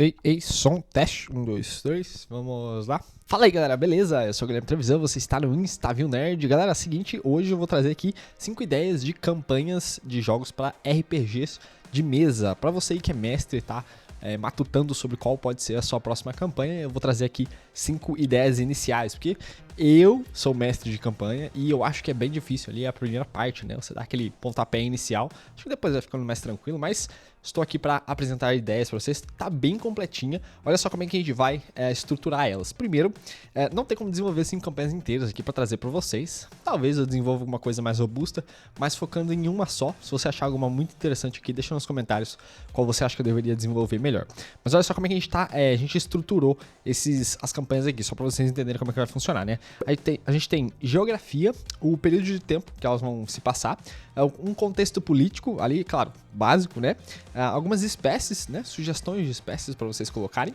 Ei, som, teste, 1, 2, 3, vamos lá. Fala aí galera, beleza? Eu sou o Guilherme Trevisan, você está no Instavil Nerd. Galera, é o seguinte, hoje eu vou trazer aqui 5 ideias de campanhas de jogos para RPGs de mesa. Para você aí que é mestre, tá? Matutando sobre qual pode ser a sua próxima campanha, eu vou trazer aqui 5 ideias iniciais, porque eu sou mestre de campanha e eu acho que é bem difícil ali a primeira parte, né? Você dá aquele pontapé inicial, acho que depois vai ficando mais tranquilo, mas estou aqui para apresentar ideias para vocês, tá bem completinha. Olha só como é que a gente vai estruturar elas. Primeiro, não tem como desenvolver 5 campanhas inteiras aqui para trazer para vocês. Talvez eu desenvolva alguma coisa mais robusta, mas focando em uma só. Se você achar alguma muito interessante aqui, deixa nos comentários qual você acha que eu deveria desenvolver melhor. Mas olha só como é que a gente tá, a gente estruturou as campanhas aqui, só para vocês entenderem como é que vai funcionar, né? A gente tem geografia, o período de tempo que elas vão se passar, um contexto político ali, claro, básico, né? Algumas espécies, né? Sugestões de espécies para vocês colocarem,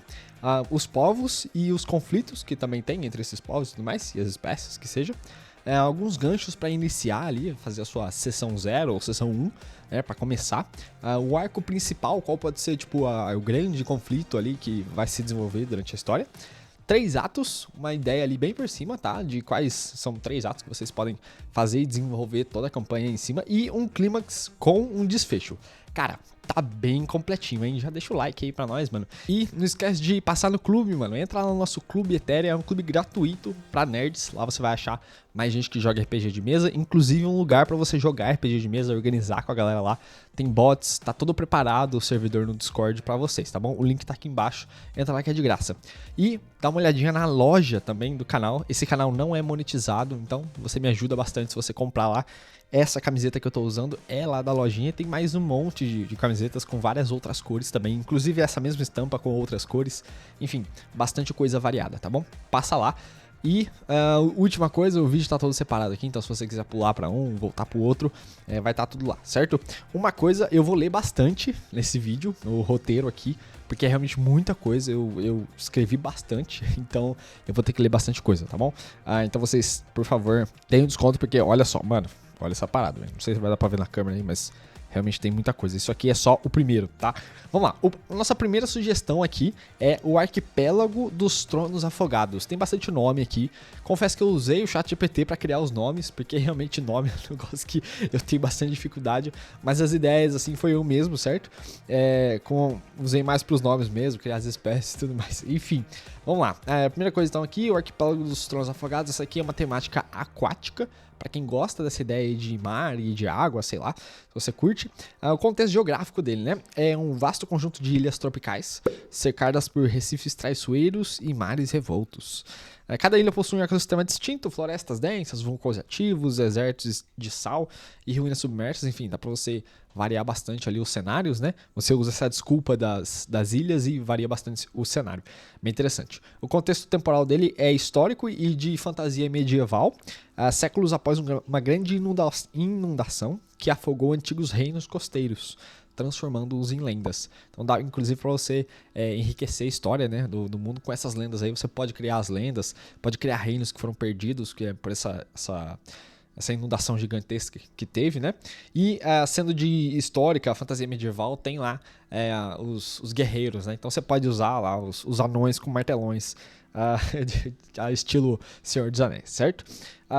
os povos e os conflitos que também tem entre esses povos e tudo mais, e as espécies que seja. Alguns ganchos para iniciar ali, fazer a sua sessão 0 ou sessão 1, né, para começar. O arco principal, qual pode ser tipo o grande conflito ali que vai se desenvolver durante a história. 3 atos, uma ideia ali bem por cima, tá? De quais são 3 atos que vocês podem fazer e desenvolver toda a campanha em cima. E um clímax com um desfecho. Cara, tá bem completinho, hein? Já deixa o like aí pra nós, mano. E não esquece de passar no clube, mano. Entra lá no nosso clube Ethereum, é um clube gratuito pra nerds. Lá você vai achar mais gente que joga RPG de mesa, inclusive um lugar pra você jogar RPG de mesa, organizar com a galera lá. Tem bots, tá todo preparado o servidor no Discord pra vocês, tá bom? O link tá aqui embaixo, entra lá que é de graça. E dá uma olhadinha na loja também do canal. Esse canal não é monetizado, então você me ajuda bastante se você comprar lá. Essa camiseta que eu tô usando é lá da lojinha, tem mais um monte de camisetas com várias outras cores também, inclusive essa mesma estampa com outras cores, enfim, bastante coisa variada, tá bom? Passa lá. E última coisa, o vídeo tá todo separado aqui, então se você quiser pular pra um, voltar pro outro, vai estar tudo lá, certo? Uma coisa, eu vou ler bastante nesse vídeo, no roteiro aqui, porque é realmente muita coisa, eu escrevi bastante, então eu vou ter que ler bastante coisa, tá bom? Então vocês, por favor, tenham desconto, porque olha só, mano, olha essa parada, velho. Não sei se vai dar pra ver na câmera aí, mas realmente tem muita coisa. Isso aqui é só o primeiro, tá? Vamos lá. Nossa primeira sugestão aqui é o Arquipélago dos Tronos Afogados. Tem bastante nome aqui. Confesso que eu usei o ChatGPT pra criar os nomes, porque realmente nome é um negócio que eu tenho bastante dificuldade. Mas as ideias, assim, foi eu mesmo, certo? Usei mais pros nomes mesmo, criar as espécies e tudo mais. Enfim, vamos lá. A primeira coisa então aqui, o Arquipélago dos Tronos Afogados. Essa aqui é uma temática aquática. Para quem gosta dessa ideia de mar e de água, sei lá, se você curte. O contexto geográfico dele, né? É um vasto conjunto de ilhas tropicais, cercadas por recifes traiçoeiros e mares revoltos. Cada ilha possui um ecossistema distinto, florestas densas, vulcões ativos, desertos de sal e ruínas submersas, enfim, dá para você variar bastante ali os cenários, né? Você usa essa desculpa das ilhas e varia bastante o cenário. Bem interessante. O contexto temporal dele é histórico e de fantasia medieval, séculos após uma grande inundação que afogou antigos reinos costeiros, transformando-os em lendas. Então dá inclusive para você enriquecer a história, né, do mundo com essas lendas aí. Você pode criar as lendas, pode criar reinos que foram perdidos, que é por essa inundação gigantesca que teve, né? E sendo de histórica, a fantasia medieval tem lá os guerreiros, né? Então você pode usar lá os anões com martelões, estilo Senhor dos Anéis, certo?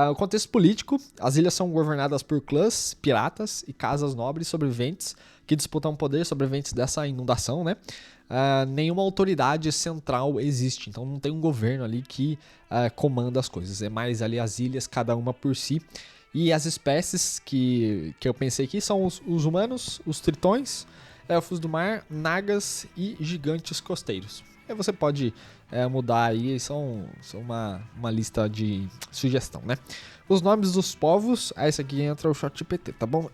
O contexto político, as ilhas são governadas por clãs, piratas e casas nobres sobreviventes que disputam poder sobreviventes dessa inundação, né? Nenhuma autoridade central existe, então não tem um governo ali que comanda as coisas, é mais ali as ilhas, cada uma por si. E as espécies que eu pensei aqui são os humanos, os tritões, elfos do mar, nagas e gigantes costeiros. Aí você pode mudar aí, são uma lista de sugestão, né? Os nomes dos povos, esse aqui entra o ChatGPT, tá bom?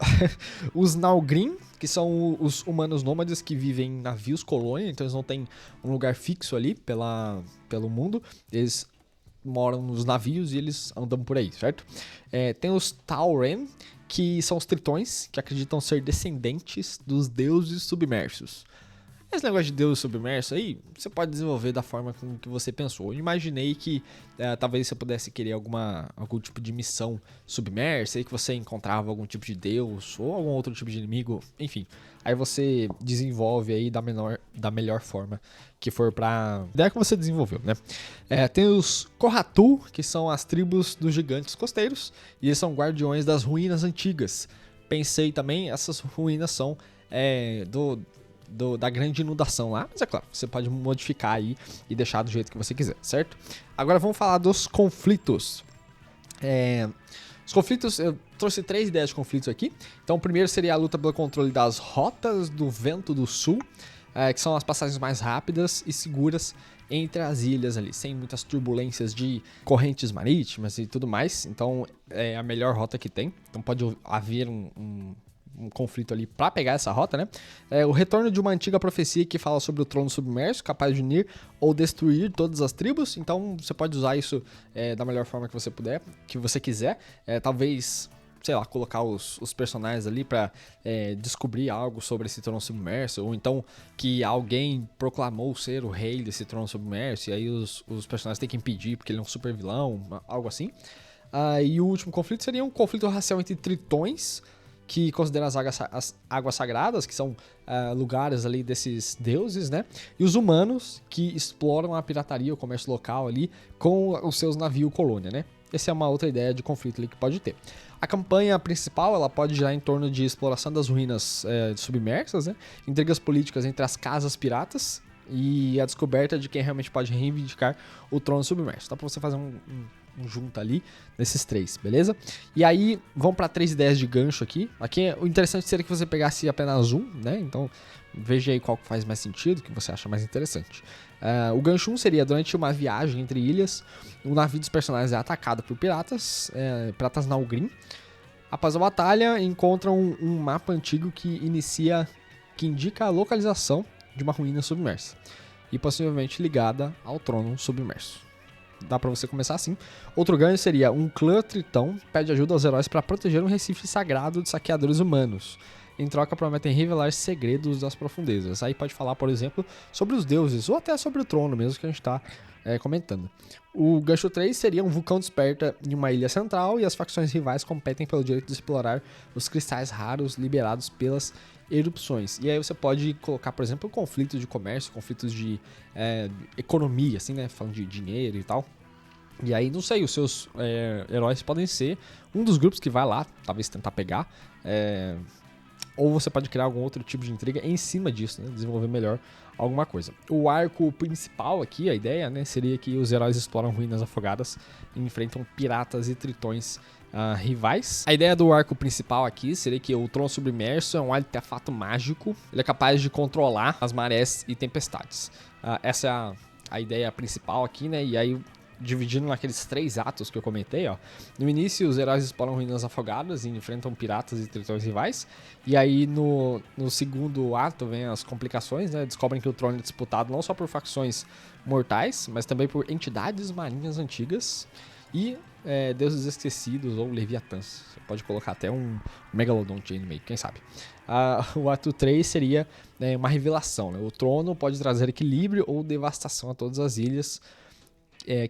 Os Nalgrim, que são os humanos nômades que vivem em navios colônia, então eles não têm um lugar fixo ali pelo mundo, eles moram nos navios e eles andam por aí, certo? Tem os Tauren, que são os tritões, que acreditam ser descendentes dos deuses submersos. Esse negócio de Deus submerso aí, você pode desenvolver da forma com que você pensou. Eu imaginei que talvez você pudesse querer algum tipo de missão submersa, aí que você encontrava algum tipo de Deus ou algum outro tipo de inimigo, enfim. Aí você desenvolve aí da melhor forma que for pra ideia que você desenvolveu, né? Tem os Koratu, que são as tribos dos gigantes costeiros, e eles são guardiões das ruínas antigas. Pensei também, essas ruínas são da grande inundação lá, mas é claro, você pode modificar aí e deixar do jeito que você quiser, certo? Agora vamos falar dos conflitos. Os conflitos, eu trouxe 3 ideias de conflitos aqui. Então o primeiro seria a luta pelo controle das rotas do vento do sul, que são as passagens mais rápidas e seguras entre as ilhas ali, sem muitas turbulências de correntes marítimas e tudo mais. Então é a melhor rota que tem. Então pode haver um conflito ali para pegar essa rota, né? O retorno de uma antiga profecia que fala sobre o trono submerso, capaz de unir ou destruir todas as tribos. Então você pode usar isso da melhor forma que você puder, que você quiser. Talvez, sei lá, colocar os personagens ali para descobrir algo sobre esse trono submerso, ou então que alguém proclamou ser o rei desse trono submerso, e aí os personagens têm que impedir porque ele é um super vilão, algo assim. E o último conflito seria um conflito racial entre tritões, que consideram as águas sagradas, que são lugares ali desses deuses, né? E os humanos, que exploram a pirataria, o comércio local ali, com os seus navios colônia, né? Essa é uma outra ideia de conflito ali que pode ter. A campanha principal, ela pode girar em torno de exploração das ruínas submersas, né? Intrigas políticas entre as casas piratas e a descoberta de quem realmente pode reivindicar o trono submerso. Dá pra você fazer um junto ali nesses 3, beleza? E aí, vamos para 3 ideias de gancho aqui. Aqui, o interessante seria que você pegasse apenas um, né? Então, veja aí qual que faz mais sentido, o que você acha mais interessante. O gancho 1 seria, durante uma viagem entre ilhas, o navio dos personagens é atacado por piratas Nalgrim. Após a batalha, encontram um mapa antigo que indica a localização de uma ruína submersa e possivelmente ligada ao trono submerso. Dá pra você começar assim. Outro ganho seria um clã tritão pede ajuda aos heróis para proteger um recife sagrado de saqueadores humanos. Em troca, prometem revelar segredos das profundezas. Aí pode falar, por exemplo, sobre os deuses, ou até sobre o trono mesmo que a gente está comentando. O gancho 3 seria um vulcão desperta em uma ilha central e as facções rivais competem pelo direito de explorar os cristais raros liberados pelas erupções. E aí você pode colocar, por exemplo, conflitos de comércio, conflitos de economia, assim, né? Falando de dinheiro e tal. E aí, não sei, os seus heróis podem ser um dos grupos que vai lá, talvez tentar pegar. Ou você pode criar algum outro tipo de intriga em cima disso, né? Desenvolver melhor alguma coisa. O arco principal aqui, a ideia, né, seria que os heróis exploram ruínas afogadas e enfrentam piratas e tritões rivais. A ideia do arco principal aqui seria que o trono submerso é um artefato mágico. Ele é capaz de controlar as marés e tempestades. Essa é a ideia principal aqui, né? E aí, dividindo naqueles 3 atos que eu comentei, ó. No início, os heróis exploram ruínas afogadas e enfrentam piratas e tritões rivais. E aí, no segundo ato, vem as complicações, né? Descobrem que o trono é disputado não só por facções mortais, mas também por entidades marinhas antigas e deuses esquecidos ou leviatãs. Você pode colocar até um megalodonte aí no meio, quem sabe. O ato 3 seria uma revelação, né? O trono pode trazer equilíbrio ou devastação a todas as ilhas.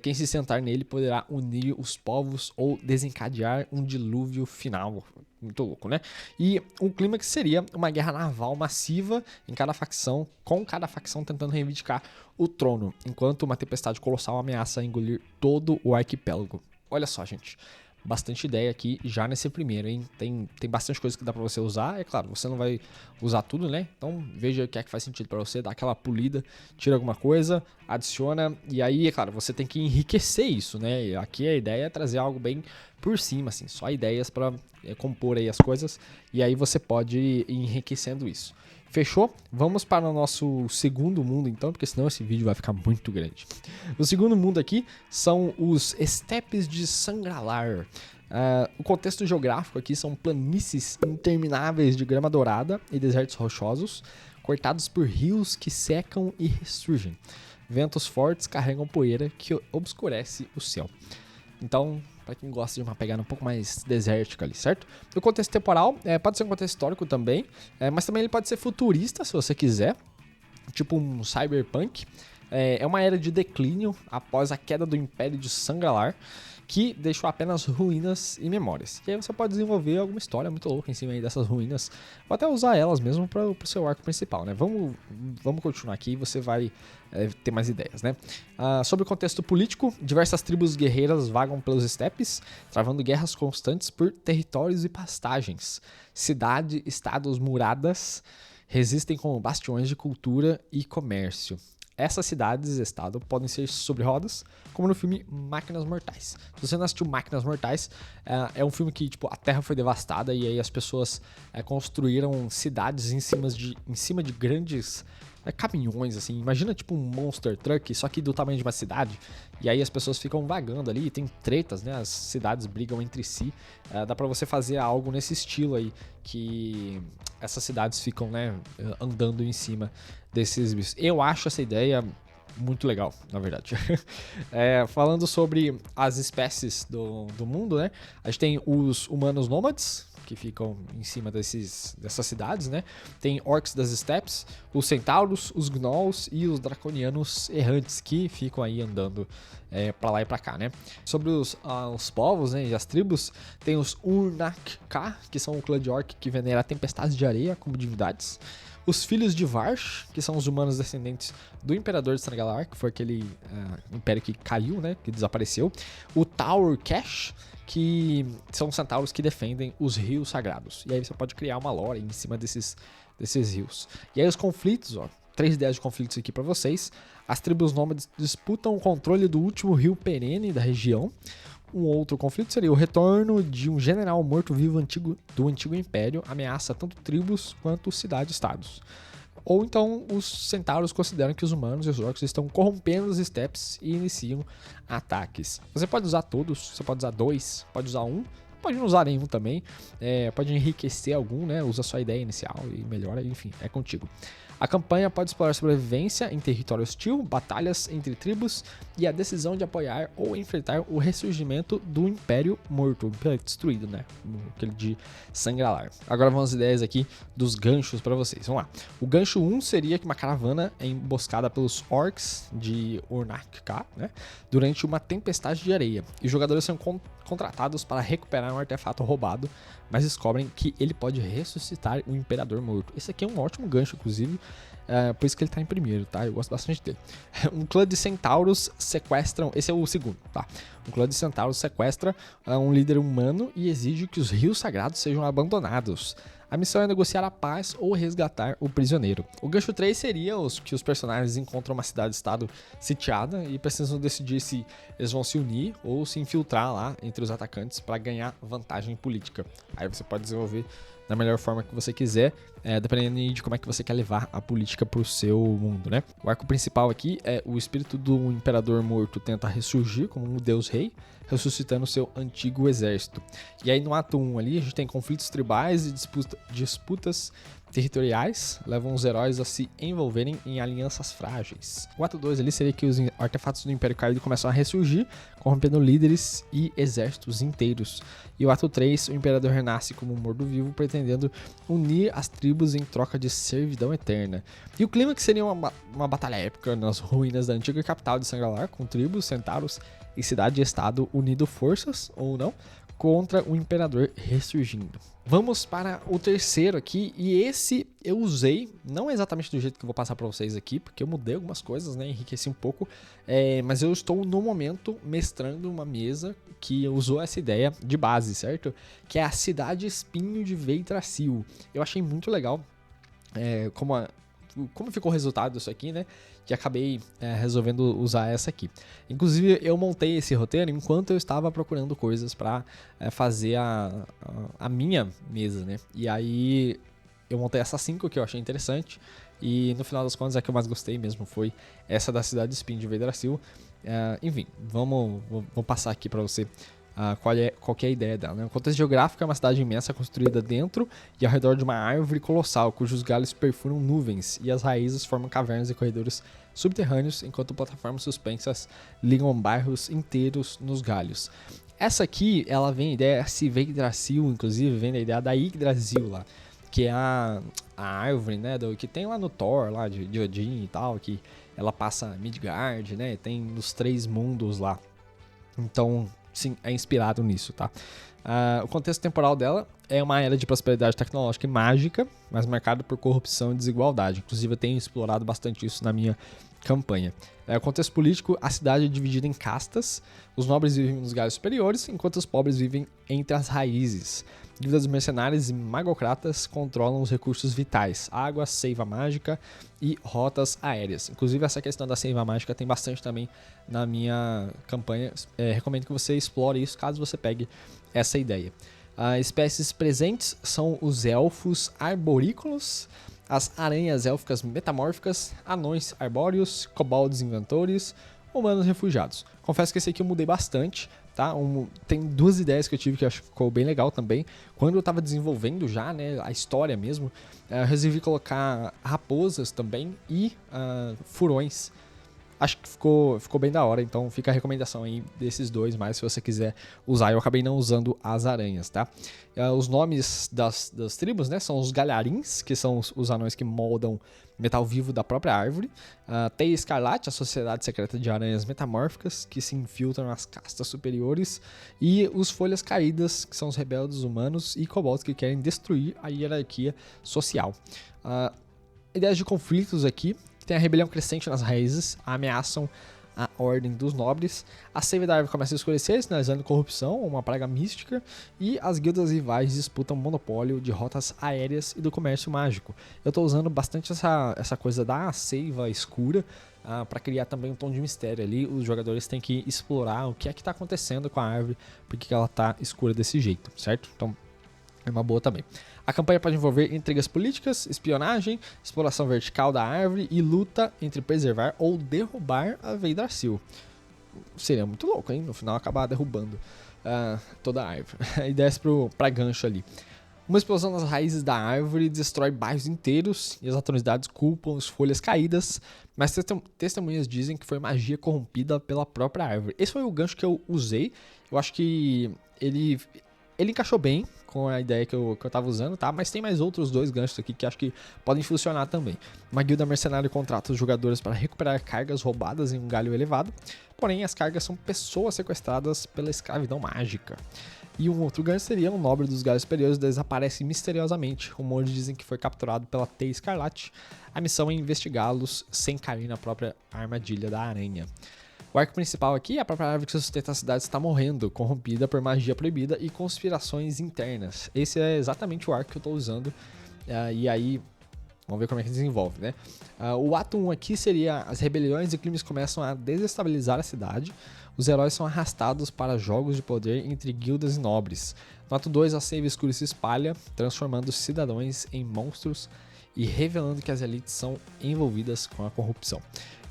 Quem se sentar nele poderá unir os povos ou desencadear um dilúvio final. Muito louco, né? E um clímax seria uma guerra naval massiva em cada facção, com cada facção tentando reivindicar o trono, enquanto uma tempestade colossal ameaça engolir todo o arquipélago. Olha só, gente. Bastante ideia aqui já nesse primeiro, hein? Tem bastante coisa que dá pra você usar. É claro, você não vai usar tudo, né? Então veja o que é que faz sentido pra você, dá aquela polida, tira alguma coisa, adiciona. E aí, é claro, você tem que enriquecer isso, né? E aqui a ideia é trazer algo bem por cima, assim, só ideias pra compor aí as coisas. E aí você pode ir enriquecendo isso. Fechou? Vamos para o nosso segundo mundo então, porque senão esse vídeo vai ficar muito grande. O segundo mundo aqui são os estepes de Sangralar. O contexto geográfico aqui são planícies intermináveis de grama dourada e desertos rochosos, cortados por rios que secam e ressurgem. Ventos fortes carregam poeira que obscurece o céu. Então, para quem gosta de uma pegada um pouco mais desértica ali, certo? O contexto temporal pode ser um contexto histórico também, mas também ele pode ser futurista, se você quiser. tipo um cyberpunk. É uma era de declínio após a queda do Império de Sangralar, que deixou apenas ruínas e memórias. E aí você pode desenvolver alguma história muito louca em cima aí dessas ruínas, ou até usar elas mesmo para o seu arco principal, né? Vamos continuar aqui e você vai ter mais ideias, né? Sobre o contexto político, diversas tribos guerreiras vagam pelos estepes, travando guerras constantes por territórios e pastagens. Estados muradas resistem como bastiões de cultura e comércio. Essas cidades e estado podem ser sobre rodas, como no filme Máquinas Mortais. Se você não assistiu Máquinas Mortais, é um filme que tipo, a Terra foi devastada e aí as pessoas construíram cidades em cima de grandes caminhões, assim. Imagina tipo um monster truck, só que do tamanho de uma cidade. E aí as pessoas ficam vagando ali, tem tretas, né? As cidades brigam entre si. Dá pra você fazer algo nesse estilo aí, que essas cidades ficam, né, andando em cima desses bichos. Eu acho essa ideia muito legal, na verdade. Falando sobre as espécies do mundo, né? A gente tem os humanos nômades, que ficam em cima dessas cidades, né? Tem orcs das steppes, os centauros, os gnolls e os draconianos errantes, que ficam aí andando pra lá e pra cá, né? Sobre os povos, né, e as tribos, tem os Urnak-K, que são o clã de orc que venera tempestades de areia como divindades. Os filhos de Varsh, que são os humanos descendentes do Imperador de Sangralar, que foi aquele império que caiu, né, que desapareceu. O Tower Cash, que são centauros que defendem os rios sagrados. E aí você pode criar uma lore em cima desses rios. E aí os conflitos, 3 ideias de conflitos aqui para vocês. As tribos nômades disputam o controle do último rio perene da região. Um outro conflito seria o retorno de um general morto-vivo do antigo império, ameaça tanto tribos quanto cidades-estados. Ou então os centauros consideram que os humanos e os orcs estão corrompendo os steppes e iniciam ataques. Você pode usar todos, você pode usar 2, pode usar 1, pode não usar nenhum também, pode enriquecer algum, né? Usa só a ideia inicial e melhora, enfim, é contigo. A campanha pode explorar sobrevivência em território hostil, batalhas entre tribos e a decisão de apoiar ou enfrentar o ressurgimento do Império Morto, o Império destruído, né? Aquele de Sangralar. Agora vamos às ideias aqui dos ganchos para vocês. Vamos lá. O gancho 1 seria que uma caravana é emboscada pelos orcs de Urnak-K, né? Durante uma tempestade de areia. E os jogadores são contratados para recuperar um artefato roubado, mas descobrem que ele pode ressuscitar o Imperador Morto. Esse aqui é um ótimo gancho, inclusive, por isso que ele tá em primeiro, tá? Eu gosto bastante dele. Um clã de centauros sequestram... Esse é o segundo, tá? Um clã de centauros sequestra um líder humano e exige que os rios sagrados sejam abandonados. A missão é negociar a paz ou resgatar o prisioneiro. O gancho 3 seria que os personagens encontram uma cidade-estado sitiada e precisam decidir se eles vão se unir ou se infiltrar lá entre os atacantes para ganhar vantagem política. Aí você pode desenvolver da melhor forma que você quiser, dependendo de como é que você quer levar a política pro seu mundo, né? O arco principal aqui é o espírito do Imperador Morto tenta ressurgir como um deus-rei, ressuscitando seu antigo exército. E aí no ato 1 ali a gente tem conflitos tribais e disputas territoriais, levam os heróis a se envolverem em alianças frágeis. O ato 2 ali seria que os artefatos do Império Caído começam a ressurgir, corrompendo líderes e exércitos inteiros. E o ato 3, o Imperador renasce como um morto-vivo, pretendendo unir as tribos em troca de servidão eterna. E o clima que seria uma batalha épica nas ruínas da antiga capital de Sangralar, com tribos, centauros e cidade e estado unindo forças, ou não, contra o Imperador ressurgindo. Vamos para o terceiro aqui, e esse eu usei, não exatamente do jeito que eu vou passar para vocês aqui, porque eu mudei algumas coisas, né, enriqueci um pouco, mas eu estou no momento mestrando uma mesa que usou essa ideia de base, certo? Que é a Cidade Espinho de Veidrasil. Eu achei muito legal como ficou o resultado disso aqui, né? Que acabei resolvendo usar essa aqui. Inclusive, eu montei esse roteiro enquanto eu estava procurando coisas para fazer a minha mesa, né? E aí eu montei essa 5 que eu achei interessante. E no final das contas, a que eu mais gostei mesmo foi essa da Cidade Espinho de Veidrasil. Enfim, vou passar aqui para você qual que é a ideia dela, né? O contexto geográfico é uma cidade imensa construída dentro e ao redor de uma árvore colossal, cujos galhos perfuram nuvens e as raízes formam cavernas e corredores subterrâneos, enquanto plataformas suspensas ligam bairros inteiros nos galhos. Essa aqui, ela vem a ideia, esse Veidrasil, inclusive, vem da ideia da Yggdrasil lá, que é a árvore, né, que tem lá no Thor, lá de Odin e tal, que ela passa Midgard, né, tem nos 3 mundos lá. Então, sim, é inspirado nisso, tá? O contexto temporal dela é uma era de prosperidade tecnológica e mágica, mas marcado por corrupção e desigualdade. Inclusive, eu tenho explorado bastante isso na minha campanha. O contexto político, a cidade é dividida em castas. Os nobres vivem nos galhos superiores, enquanto os pobres vivem entre as raízes. Dívidas mercenários e magocratas controlam os recursos vitais, água, seiva mágica e rotas aéreas. Inclusive, essa questão da seiva mágica tem bastante também na minha campanha. Recomendo que você explore isso, caso você pegue essa ideia. Espécies presentes são os elfos arborícolas, as aranhas élficas metamórficas, anões arbóreos, kobolds inventores, humanos refugiados. Confesso que esse aqui eu mudei bastante, tá? Tem 2 ideias que eu tive que eu acho que ficou bem legal também. Quando eu tava desenvolvendo já, né, a história mesmo, eu resolvi colocar raposas também e furões. Acho que ficou bem da hora, então fica a recomendação aí desses 2 mais se você quiser usar. Eu acabei não usando as aranhas, tá? Os nomes das tribos, né, são os galharins, que são os anões que moldam metal vivo da própria árvore. Teia Escarlate, a sociedade secreta de aranhas metamórficas, que se infiltram nas castas superiores. E os Folhas Caídas, que são os rebeldes humanos e kobolds que querem destruir a hierarquia social. Ideias de conflitos aqui. Tem a rebelião crescente nas raízes, ameaçam a ordem dos nobres. A seiva da árvore começa a escurecer, sinalizando corrupção, uma praga mística. E as guildas rivais disputam monopólio de rotas aéreas e do comércio mágico. Eu estou usando bastante essa coisa da seiva escura para criar também um tom de mistério ali. Os jogadores têm que explorar o que é que está acontecendo com a árvore, porque ela está escura desse jeito, certo? Então é uma boa também. A campanha pode envolver intrigas políticas, espionagem, exploração vertical da árvore e luta entre preservar ou derrubar a Veidrasil. Seria muito louco, hein? No final acabar derrubando toda a árvore. E desce pra gancho ali. Uma explosão nas raízes da árvore destrói bairros inteiros e as autoridades culpam as folhas caídas, mas testemunhas dizem que foi magia corrompida pela própria árvore. Esse foi o gancho que eu usei. Eu acho que ele encaixou bem com a ideia que eu tava usando, tá? Mas tem mais outros 2 ganchos aqui que acho que podem funcionar também. Uma guilda mercenária contrata os jogadores para recuperar cargas roubadas em um galho elevado, porém as cargas são pessoas sequestradas pela escravidão mágica. E um outro gancho seria um nobre dos galhos superiores desaparece misteriosamente. Rumores dizem que foi capturado pela Teia Escarlate. A missão é investigá-los sem cair na própria armadilha da aranha. O arco principal aqui, a própria árvore que sustenta a cidade está morrendo, corrompida por magia proibida e conspirações internas. Esse é exatamente o arco que eu estou usando. E aí, vamos ver como é que desenvolve, né? O ato 1 aqui seria as rebeliões e crimes começam a desestabilizar a cidade. Os heróis são arrastados para jogos de poder entre guildas e nobres. No ato 2, a seiva escura se espalha, transformando os cidadãos em monstros e revelando que as elites são envolvidas com a corrupção.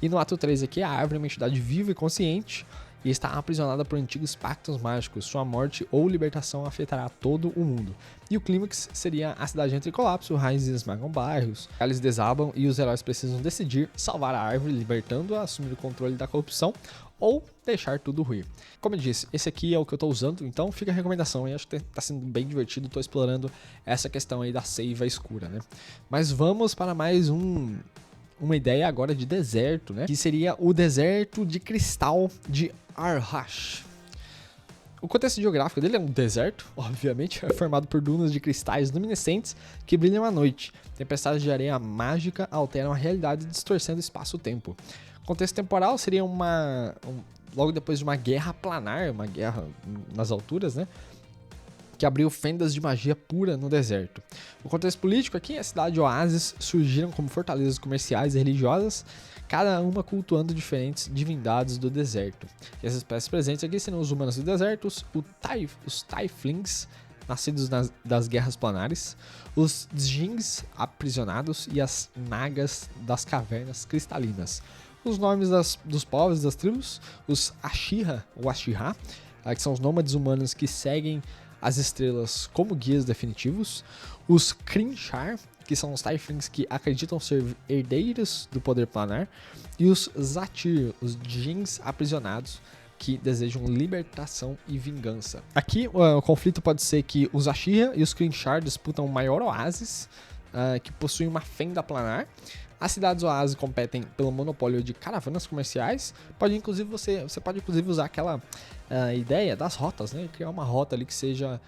E no ato 3 aqui, a árvore é uma entidade viva e consciente e está aprisionada por antigos pactos mágicos. Sua morte ou libertação afetará todo o mundo. E o clímax seria a cidade entra em colapso, raízes esmagam bairros, eles desabam e os heróis precisam decidir salvar a árvore, libertando-a, assumir o controle da corrupção ou deixar tudo ruir. Como eu disse, esse aqui é o que eu estou usando, então fica a recomendação e acho que está sendo bem divertido, estou explorando essa questão aí da seiva escura, né? Mas vamos para mais uma ideia agora de deserto, né? Que seria o deserto de cristal de Arhash. O contexto geográfico dele é um deserto, obviamente, é formado por dunas de cristais luminescentes que brilham à noite. Tempestades de areia mágica alteram a realidade, distorcendo o espaço-tempo. O contexto temporal seria logo depois de uma guerra planar, uma guerra nas alturas, né? Que abriu fendas de magia pura no deserto. O contexto político aqui, a cidade de Oasis surgiram como fortalezas comerciais e religiosas, cada uma cultuando diferentes divindades do deserto. E as espécies presentes aqui serão os humanos do deserto, os Tieflings, nascidos das guerras planares, os Djinns aprisionados e as Nagas das cavernas cristalinas. Os nomes dos povos das tribos, os Ashira ou Ashira, que são os nômades humanos que seguem as estrelas como guias definitivos, os Krinshar, que são os Tieflings que acreditam ser herdeiros do poder planar, e os Zatir, os Djinns aprisionados que desejam libertação e vingança. Aqui o conflito pode ser que os Ashira e os Krynshar disputam o maior oásis, que possui uma fenda planar. As cidades oásis competem pelo monopólio de caravanas comerciais. Você pode inclusive usar aquela ideia das rotas, né? Criar uma rota ali que seja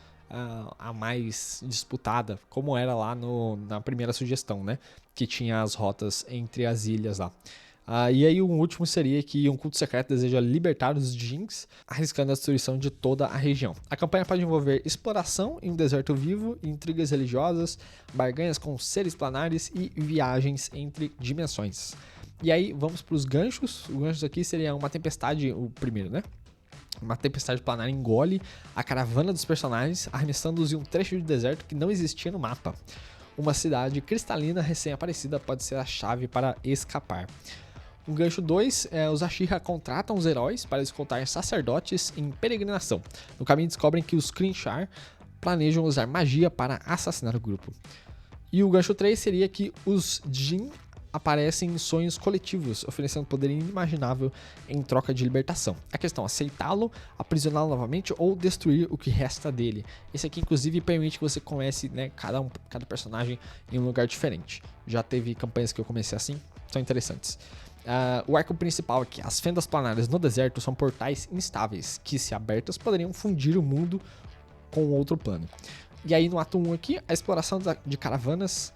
a mais disputada, como era lá na primeira sugestão, né? Que tinha as rotas entre as ilhas lá. E aí o último seria que um culto secreto deseja libertar os Jinx, arriscando a destruição de toda a região. A campanha pode envolver exploração em um deserto vivo, intrigas religiosas, barganhas com seres planares e viagens entre dimensões. E aí vamos para os ganchos. Os ganchos aqui seria uma tempestade, o primeiro, né? Uma tempestade planar engole a caravana dos personagens, arremessando-os em um trecho de deserto que não existia no mapa. Uma cidade cristalina recém-aparecida pode ser a chave para escapar. O gancho 2, os Ashira contratam os heróis para escoltar sacerdotes em peregrinação. No caminho descobrem que os Krynshar planejam usar magia para assassinar o grupo. E o gancho 3 seria que os Jin aparecem em sonhos coletivos, oferecendo poder inimaginável em troca de libertação. A questão é aceitá-lo, aprisioná-lo novamente ou destruir o que resta dele. Esse aqui, inclusive, permite que você comece, né, cada personagem em um lugar diferente. Já teve campanhas que eu comecei assim, são interessantes. O arco principal aqui, as fendas planares no deserto são portais instáveis, que se abertas poderiam fundir o mundo com outro plano. E aí no ato 1 aqui, a exploração de caravanas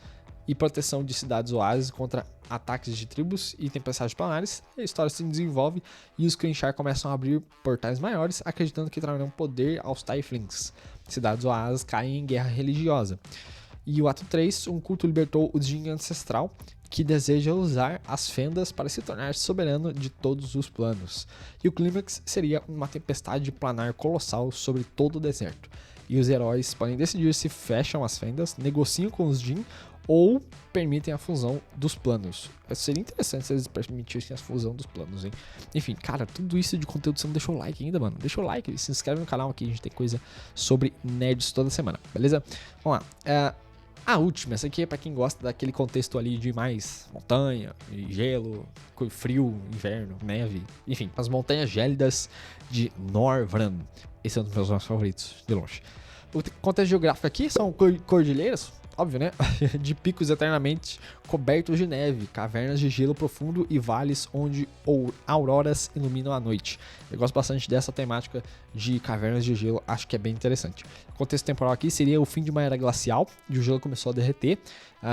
e proteção de cidades oásis contra ataques de tribos e tempestades planares. A história se desenvolve e os Krynshar começam a abrir portais maiores, acreditando que trarão poder aos Tieflings. Cidades oásis caem em guerra religiosa. E o ato 3, um culto libertou o Jin ancestral, que deseja usar as fendas para se tornar soberano de todos os planos. E o clímax seria uma tempestade planar colossal sobre todo o deserto. E os heróis podem decidir se fecham as fendas, negociam com os Jin ou permitem a fusão dos planos. Seria interessante se eles permitissem a fusão dos planos, hein? Enfim, cara, tudo isso de conteúdo, você não deixou o like ainda, mano? Deixa o like e se inscreve no canal aqui, a gente tem coisa sobre nerds toda semana, beleza? Vamos lá. A última, essa aqui é pra quem gosta daquele contexto ali de mais montanha, gelo, frio, inverno, neve, enfim, as montanhas gélidas de Norvran. Esse é um dos meus favoritos, de longe. O contexto geográfico aqui são cordilheiras, óbvio, né? De picos eternamente cobertos de neve, cavernas de gelo profundo e vales onde auroras iluminam a noite. Eu gosto bastante dessa temática de cavernas de gelo, acho que é bem interessante. O contexto temporal aqui seria o fim de uma era glacial e o gelo começou a derreter,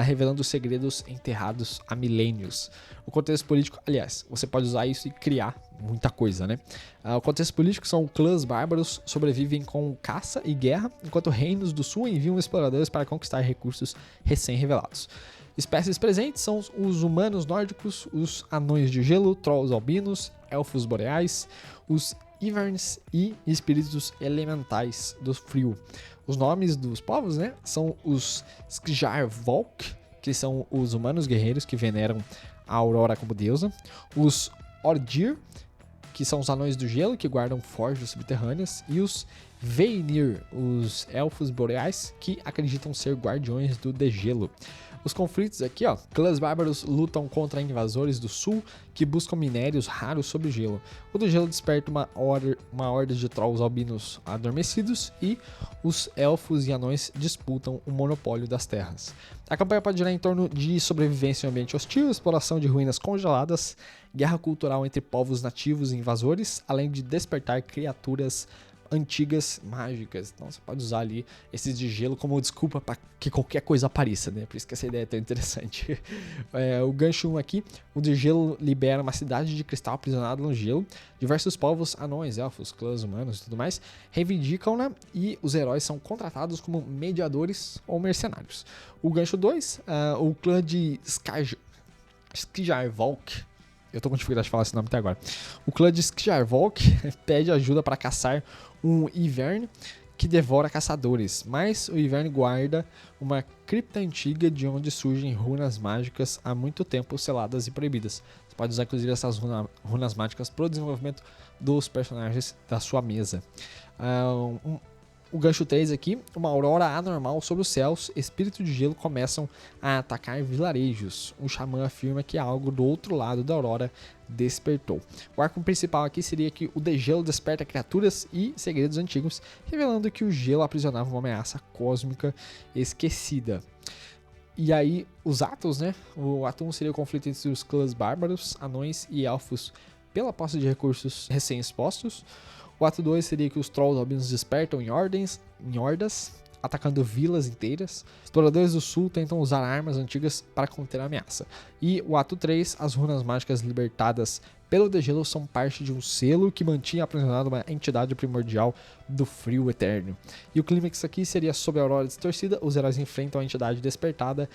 revelando segredos enterrados há milênios. O contexto político, aliás, você pode usar isso e criar muita coisa, né? O contexto político são clãs bárbaros sobrevivem com caça e guerra, enquanto reinos do sul enviam exploradores para conquistar recursos recém-revelados. Espécies presentes são os humanos nórdicos, os anões de gelo, trolls albinos, elfos boreais, os Iverns e espíritos elementais do frio. Os nomes dos povos, né, são os Skjar Volk, que são os humanos guerreiros que veneram a Aurora como deusa, os Ordir, que são os anões do gelo que guardam forjas subterrâneas, e os Veinir, os elfos boreais que acreditam ser guardiões do degelo. Os conflitos aqui, ó, clãs bárbaros lutam contra invasores do sul que buscam minérios raros sob o gelo. O do gelo desperta uma horda de trolls albinos adormecidos e os elfos e anões disputam o monopólio das terras. A campanha pode girar em torno de sobrevivência em ambiente hostil, exploração de ruínas congeladas, guerra cultural entre povos nativos e invasores, além de despertar criaturas antigas mágicas. Então você pode usar ali esses de gelo como desculpa para que qualquer coisa apareça, né? Por isso que essa ideia é tão interessante. O gancho 1 aqui, o de gelo libera uma cidade de cristal aprisionada no gelo. Diversos povos, anões, elfos, clãs humanos e tudo mais, reivindicam-na e os heróis são contratados como mediadores ou mercenários. O gancho 2, o clã de Skjar Volk. Eu tô com dificuldade de falar esse nome até agora. O clã de Skjar Volk pede ajuda para caçar um Ivern que devora caçadores, mas o Ivern guarda uma cripta antiga de onde surgem runas mágicas há muito tempo seladas e proibidas. Você pode usar inclusive essas runas mágicas para o desenvolvimento dos personagens da sua mesa. O gancho 3 aqui, uma aurora anormal sobre os céus, espíritos de gelo começam a atacar vilarejos. O xamã afirma que algo do outro lado da aurora despertou. O arco principal aqui seria que o degelo desperta criaturas e segredos antigos, revelando que o gelo aprisionava uma ameaça cósmica esquecida. E aí, os atos, né? O ato 1 seria o conflito entre os clãs bárbaros, anões e elfos pela posse de recursos recém-expostos. O ato 2 seria que os trolls albinos despertam em hordas, atacando vilas inteiras. Exploradores do sul tentam usar armas antigas para conter a ameaça. E o ato 3, as runas mágicas libertadas pelo degelo são parte de um selo que mantinha aprisionada uma entidade primordial do frio eterno. E o clímax aqui seria sob a aurora distorcida, os heróis enfrentam a entidade despertada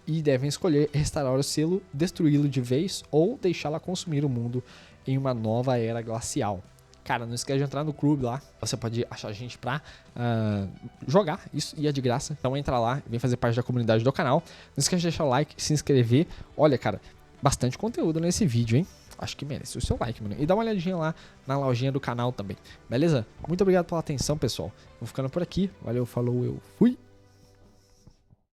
e devem escolher restaurar o selo, destruí-lo de vez ou deixá-la consumir o mundo em uma nova era glacial. Cara, não esquece de entrar no clube lá. Você pode achar a gente pra jogar isso e é de graça. Então entra lá e vem fazer parte da comunidade do canal. Não esquece de deixar o like, se inscrever. Olha, cara, bastante conteúdo nesse vídeo, hein? Acho que merece o seu like, mano. E dá uma olhadinha lá na lojinha do canal também. Beleza? Muito obrigado pela atenção, pessoal. Vou ficando por aqui. Valeu, falou, eu fui.